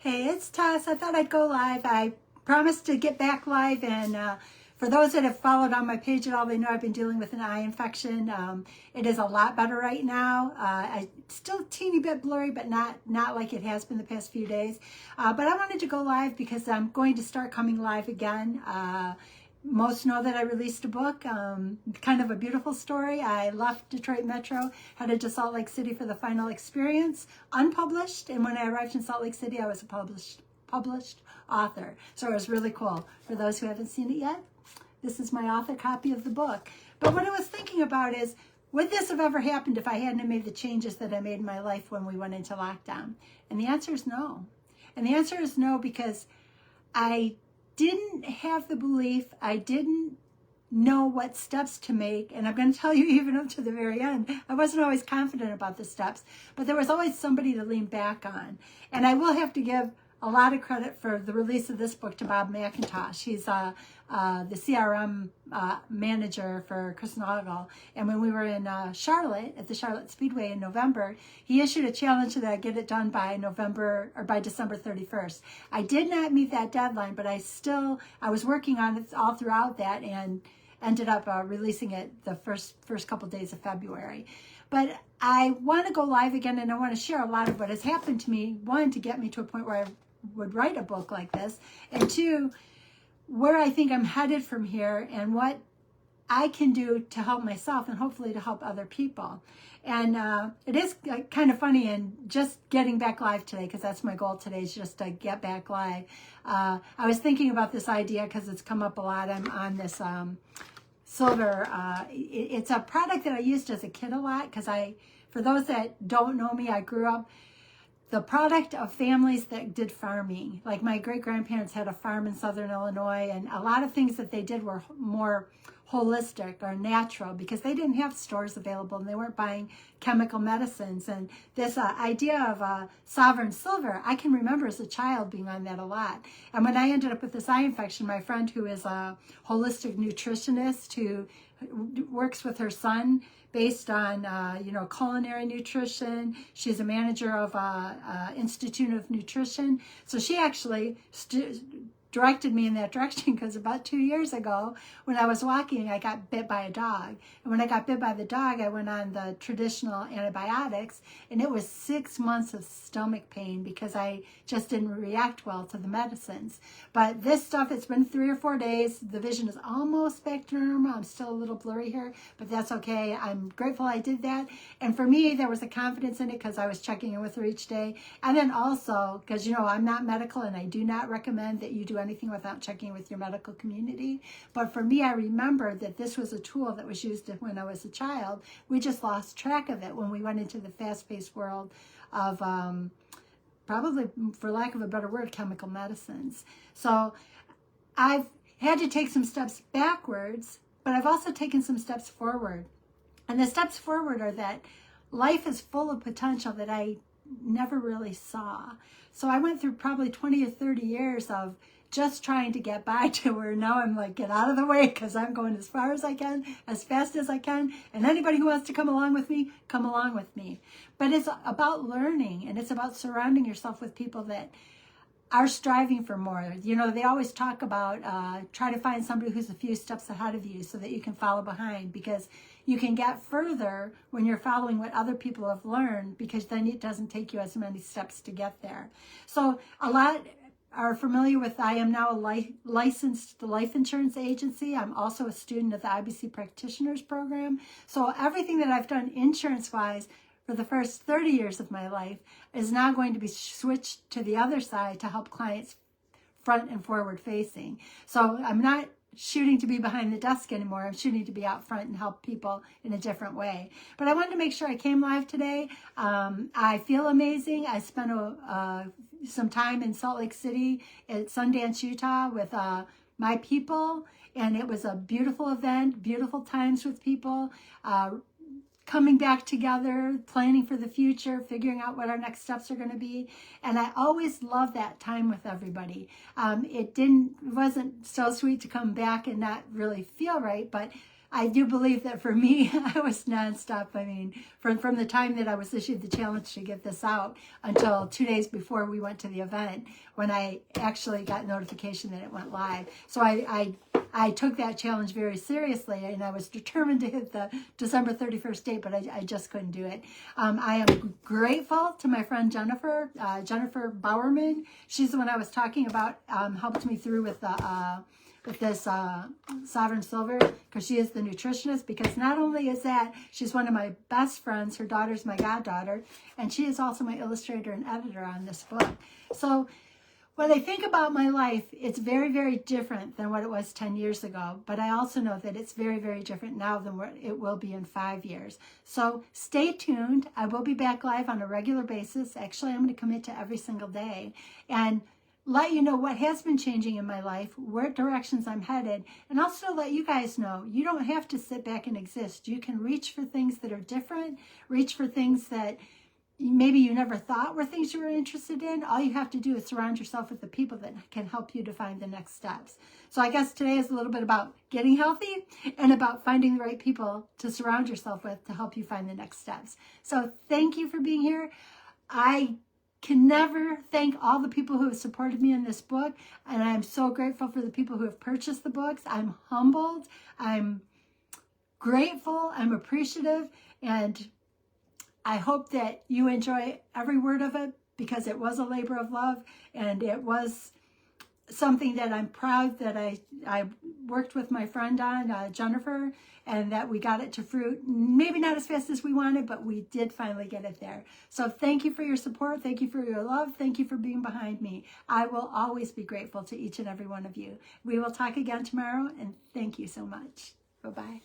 Hey, it's Tess. I thought I'd go live. I promised to get back live, and for those that have followed on my page at all, they know I've been dealing with an eye infection. It is a lot better right now. Still a teeny bit blurry, but not like it has been the past few days. But I wanted to go live because I'm going to start coming live again. Most know that I released a book, kind of a beautiful story. I left Detroit Metro, headed to Salt Lake City for the final experience, unpublished. And when I arrived in Salt Lake City, I was a published author. So it was really cool. For those who haven't seen it yet, this is my author copy of the book. But what I was thinking about is, would this have ever happened if I hadn't made the changes that I made in my life when we went into lockdown? And the answer is no. And the answer is no because I didn't have the belief, I didn't know what steps to make, and I'm going to tell you even up to the very end, I wasn't always confident about the steps, but there was always somebody to lean back on. And I will have to give a lot of credit for the release of this book to Bob McIntosh. He's the CRM manager for Chris Noggle. And when we were in Charlotte, at the Charlotte Speedway in November, he issued a challenge that I get it done by December 31st. I did not meet that deadline, but I was working on it all throughout that and ended up releasing it the first couple days of February. But I want to go live again, and I want to share a lot of what has happened to me. One, to get me to a point where I would write a book like this, and two, where I think I'm headed from here and what I can do to help myself and hopefully to help other people. And it is kind of funny, and just getting back live today, because that's my goal today, is just to get back live. I was thinking about this idea because it's come up a lot. I'm on this silver. It's a product that I used as a kid a lot because for those that don't know me, I grew up the product of families that did farming. Like my great-grandparents had a farm in Southern Illinois, and a lot of things that they did were more holistic or natural because they didn't have stores available and they weren't buying chemical medicines. And this idea of sovereign silver, I can remember as a child being on that a lot. And when I ended up with this eye infection, my friend who is a holistic nutritionist who works with her son based on, culinary nutrition. She's a manager of Institute of Nutrition. So she actually directed me in that direction because about 2 years ago when I was walking, I got bit by a dog. And when I got bit by the dog, I went on the traditional antibiotics, and it was 6 months of stomach pain because I just didn't react well to the medicines. But this stuff, it's been 3 or 4 days. The vision is almost back to normal. I'm still a little blurry here, but that's okay. I'm grateful I did that. And for me, there was a confidence in it because I was checking in with her each day. And then also, because, I'm not medical and I do not recommend that you do anything without checking with your medical community. But for me, I remember that this was a tool that was used when I was a child. We just lost track of it when we went into the fast-paced world of probably, for lack of a better word, chemical medicines. So I've had to take some steps backwards, but I've also taken some steps forward. And the steps forward are that life is full of potential that I never really saw. So I went through probably 20 or 30 years of just trying to get by to where now I'm like, get out of the way because I'm going as far as I can, as fast as I can. And anybody who wants to come along with me, come along with me. But it's about learning, and it's about surrounding yourself with people that are striving for more. They always talk about try to find somebody who's a few steps ahead of you so that you can follow behind, because you can get further when you're following what other people have learned, because then it doesn't take you as many steps to get there. So a lot are familiar with, I am now a licensed life insurance agency. I'm also a student of the IBC Practitioners Program. So everything that I've done insurance-wise for the first 30 years of my life is now going to be switched to the other side to help clients front and forward facing. So I'm not shooting to be behind the desk anymore. I'm shooting to be out front and help people in a different way. But I wanted to make sure I came live today. I feel amazing. I spent some time in Salt Lake City at Sundance, Utah with my people, and it was a beautiful event, beautiful times with people, coming back together, planning for the future, figuring out what our next steps are going to be. And I always love that time with everybody. It wasn't so sweet to come back and not really feel right, but I do believe that for me, I was nonstop. I mean, from the time that I was issued the challenge to get this out until 2 days before we went to the event, when I actually got notification that it went live. So I took that challenge very seriously, and I was determined to hit the December 31st date, but I just couldn't do it. I am grateful to my friend Jennifer, Jennifer Bowerman. She's the one I was talking about, helped me through with this Sovereign Silver, because she is the nutritionist. Because not only is that, she's one of my best friends, her daughter's my goddaughter, and she is also my illustrator and editor on this book. So when I think about my life, it's very, very different than what it was 10 years ago. But I also know that it's very, very different now than what it will be in 5 years. So stay tuned. I will be back live on a regular basis. Actually, I'm going to commit to every single day and let you know what has been changing in my life, what directions I'm headed, and also let you guys know you don't have to sit back and exist. You can reach for things that are different, reach for things that maybe you never thought were things you were interested in. All you have to do is surround yourself with the people that can help you to find the next steps. So I guess today is a little bit about getting healthy and about finding the right people to surround yourself with to help you find the next steps. So thank you for being here. I can never thank all the people who have supported me in this book, and I'm so grateful for the people who have purchased the books. I'm humbled, I'm grateful, I'm appreciative, and I hope that you enjoy every word of it, because it was a labor of love, and it was something that I'm proud that I worked with my friend on, Jennifer, and that we got it to fruit. Maybe not as fast as we wanted, but we did finally get it there. So thank you for your support. Thank you for your love. Thank you for being behind me. I will always be grateful to each and every one of you. We will talk again tomorrow, and thank you so much. Bye-bye.